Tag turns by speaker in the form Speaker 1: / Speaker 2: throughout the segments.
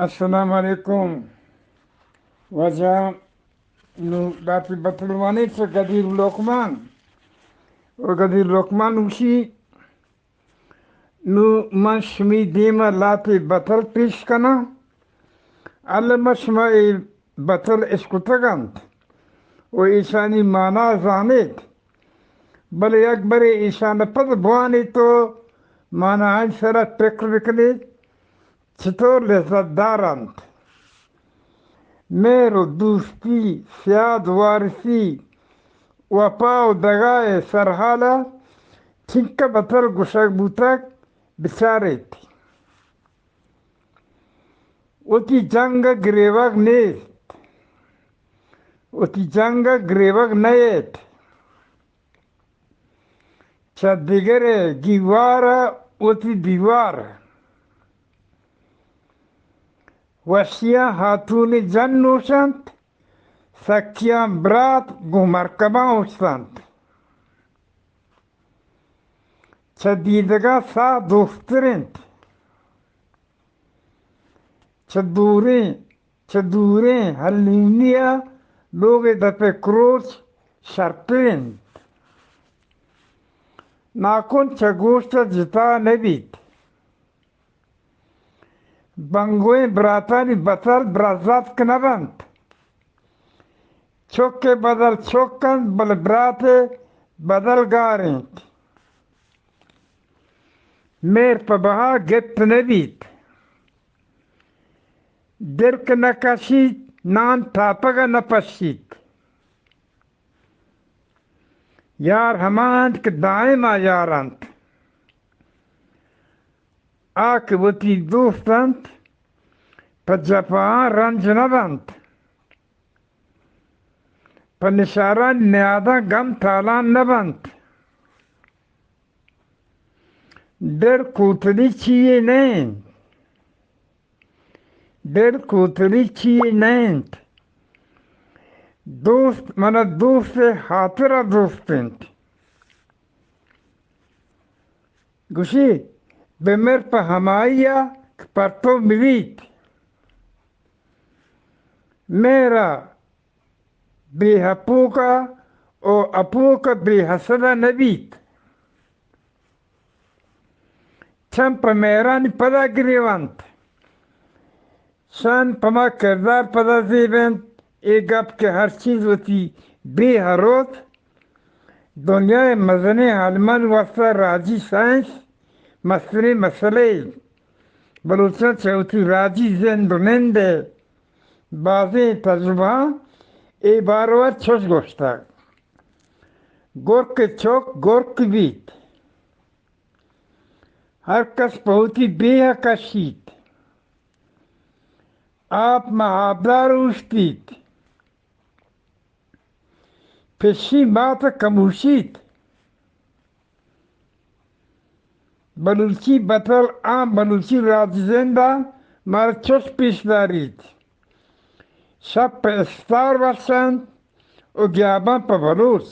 Speaker 1: अस्सलाम वालेकुम वजह nu dat we batulwanit voor Kadir luqman o Kadir luqman ushi nu man shmi dima lati batal pish kana alle mashma batal iskutagant o isani mana zanit bale akbare isana pad bwani to mana an sara teknikli chitor lezaddarant मेरो दोस्ती सियाद वारसी वफा दगाए सरहाला छिंका बतल गुशक बुतक बिचारे थी उती जंग ग्रेवग नेत उती जंग ग्रेवग नयत चदिगरे गिवारा उती दीवार वशिया हाथून जन्नोशंत सखियां ब्रात गुमरकबा उशंत चदीदगा सा दोस्तरिंत चदूरे हलीनिया लोग दपे क्रोच शर्पिंत नाकुन चगोश्त जिता नबीत बंगोए ब्रातानी बतल ब्राजात कनबंत चोके बदल चोकन बल ब्राते बदल गारेंत मेर पबहा गेप नबीत दिर्क नकाशीत नान तापगा नपशीत यार हमांत के दायमा यारंत आक वती दोस्तंत पजपा रंजनवंत पनिशारा न्यादा गम थाला नवंत डर कोतरी छिए नैन डर कोतरी छिए नैंत दोस्त मन दोस्त हाथरा दोस्तंत गुशी बेमर पर हमाया पर तो मिलीत मेरा बेहपूका और अपूका बेहसदा नबीत चंप मेरा नि पदा गिरेवंत शन पमा किरदार पदा जीवंत एक गप के हर चीज होती बेहरोत दुनिया मजने आलमन वस्ता राजी साइंस मसले मसले बलूचा चौथी राजी जिंदुनिंदे बाज़े तजुबा ए बारवा छोश गोश्ता गोरक चौक गोरक बीत हर कस पहुती बेहा का शीत आप महाबदार उस्तीत फिशी बात कमूशीत बलूची बतल आम बलूची राजिंदा मार चोश पेशदारीत शब पे स्टार वसंत और ग्याबा पर बलूच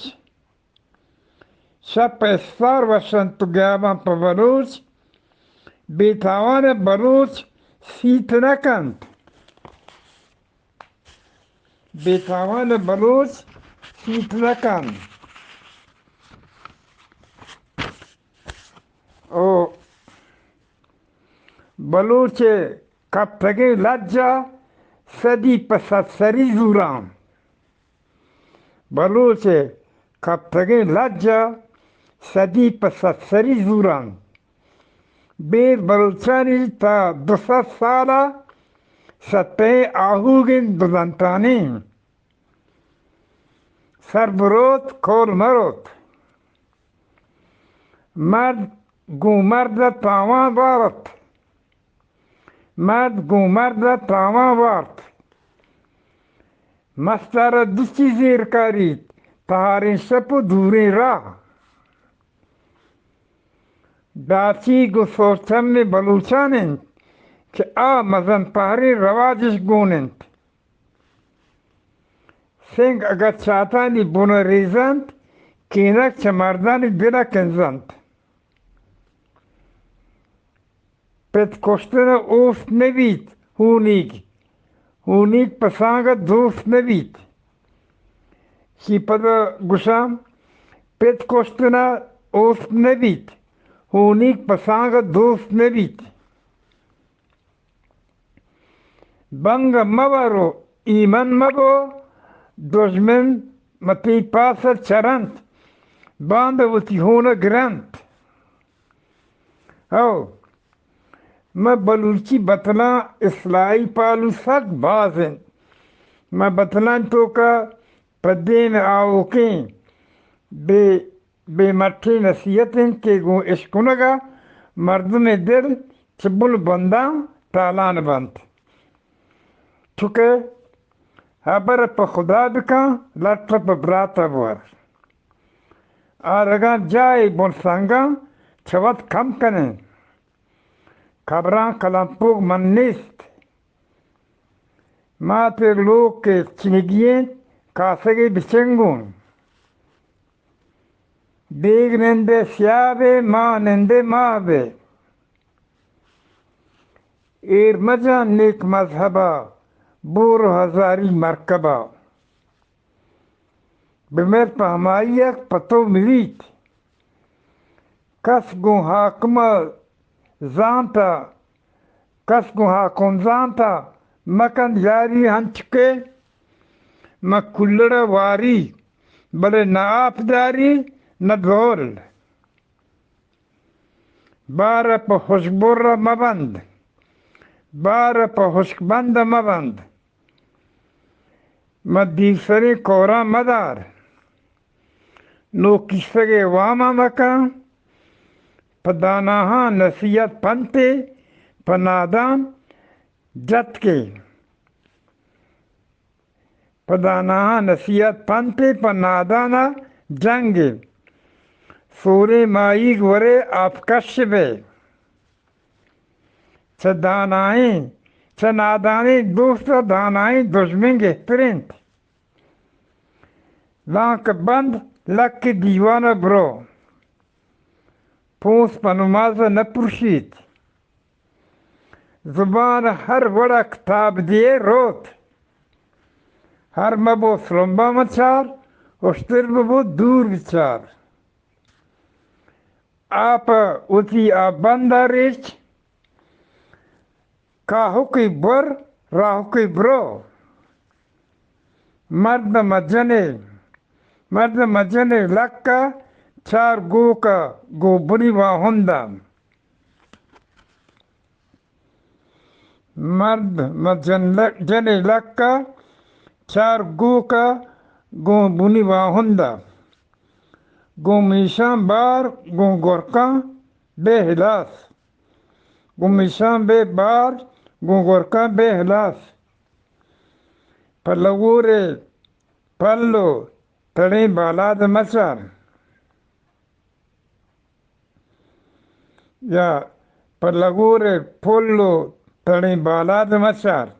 Speaker 1: शब पे स्टार वसंत तो ग्याबा पर बलूच बेतावान बलूच सीत नकंत बेतावान बलूच सीत नकंत ओ बलूचे कब तके लज्जा सदी पसत सरी जूराम बलूचे कब तके लज्जा सदी पसत सरी जूराम बेर बलूचानी ता 200 साला सत्ते आहूगिन दुदंतानी सरबरोत खोल मरोत मर्द गुमर्द तावा बारत मर्द गुमर्द तावा बारत मस्तर दुची जीरकारी तारे सपु दूरे राह दाची गुसोचम में बलूचानें कि आ मजन पारे रवाजिश गोनें सिंग अगर चाहता नि बुना रेजंत केनक चमर्दानी बिना कंजंत Pet koštena ust nevít, Hunik pasanga dost nebit. Şipada guşam pet kostuna ost nebit. Hunik pasanga dost nebit. Banga mavaro iman mabo dojmen mati pasa charant. Banda vati hona grant. Oh. मैं बलूची बतला इस्लाई पालू सक बाजन मैं बतला तो का पदे में आओ के बेमठी नसीहतें के गो इश्कुनगा मर्द में दिल चिबुल बंदा तालान बंद चुके हबर प खुदा बिका लट प ब्राता वर आरगा जाए बोल संगा छवत कम कने खबरां कलमपुग मन्निस्त माते लोग के चिंगिये कासगे बिचंगुन बेग नंदे स्याबे मां नंदे मावे एर मजा नेक मजहबा बोर हजारी मरकबा बिमेर पहमाइयक पतो मिलीत कस गो हाकमा Zanta, kasguha konzanta, makan yari hanchke, makullada wari, bale na apdari, na dhol. Bara pa hoshborra maband, bara pa hoshbanda maband, madisari kora madar, no kisage wama makan, पदानाहा नसीहत पंते पनादान जत के पदानाहा नसीहत पंते पनादाना जंगे सूरे माई वरे आपकशबे चनादाने दोस्त दानाए दुश्मन के प्रिंट लाक बंद लक के दीवाना ब्रो पोस पनुमाज़ न पुरशीत जुबान हर बड़ा किताब दिए रोत हर मबो स्लम्बा मचार उश्तर मबो दूर विचार आप उसी बंदा रेच काहो की बर राहो की ब्रो मर्द मजने लक्का चार गो का गो बुरी वाहुंदा मर्द जने लक्का चार गो का गो बुनी वाहुंदा गो मीशां बार गो गोरका बेहलास गो मीशां बे बार गो गोरका बेहलास पलवूरे पल्लो तड़े बालाद मचार या पलगूरे फुल्लो तड़ी बालाद मचार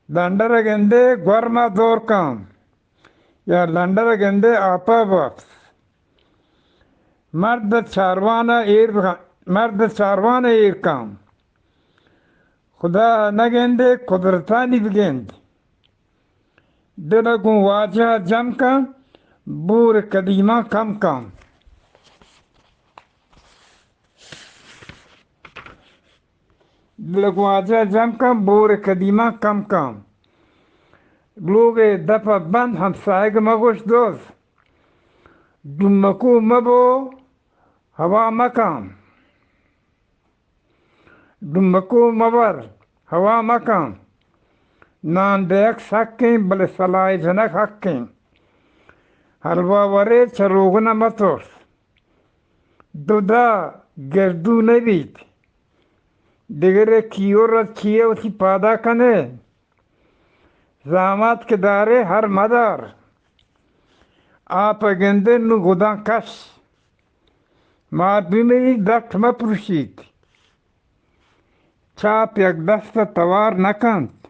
Speaker 1: लंडर गेंदे ग्वर्मा दौर काम या लंडर गेंदे आपा बख्स मर्द चारवाना ईर काम खुदा न गेंदे कुदरतानी गेंद दिलगू वाजा जम का बूर कदीमा कम काम दिलगवाजा जम का बोर कदीमा कम काम लोग दफा बंद हम साइग मगोश दोस दुमको मबो हवा मकाम दुमको मबर हवा मकाम नान देख सकें बल सलाह जनक हकें हलवा वरे चरोगना मतोस दुदा गर्दू नबीत दिगरे कियोर किए उसी पादा कने जामात के दारे हर मदार आप गेंदे नु गुदा कश मार भी मेरी दख्त में पुरुषित चाप एक दस्त तवार नकंत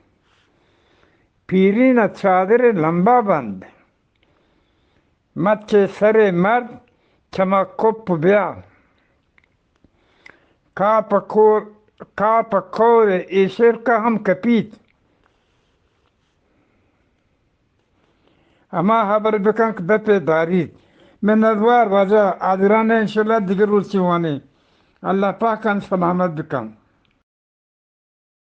Speaker 1: पीरी न चादरे लंबा बंद मच्चे सरे मर्द चमक कुप ब्या का पकोर Kapa kore eşerka ham kapit. Ama haber bekan bepe darit. Men adwar raja adirane inşallah diger ulçivane. Allah pakan selamet bekan.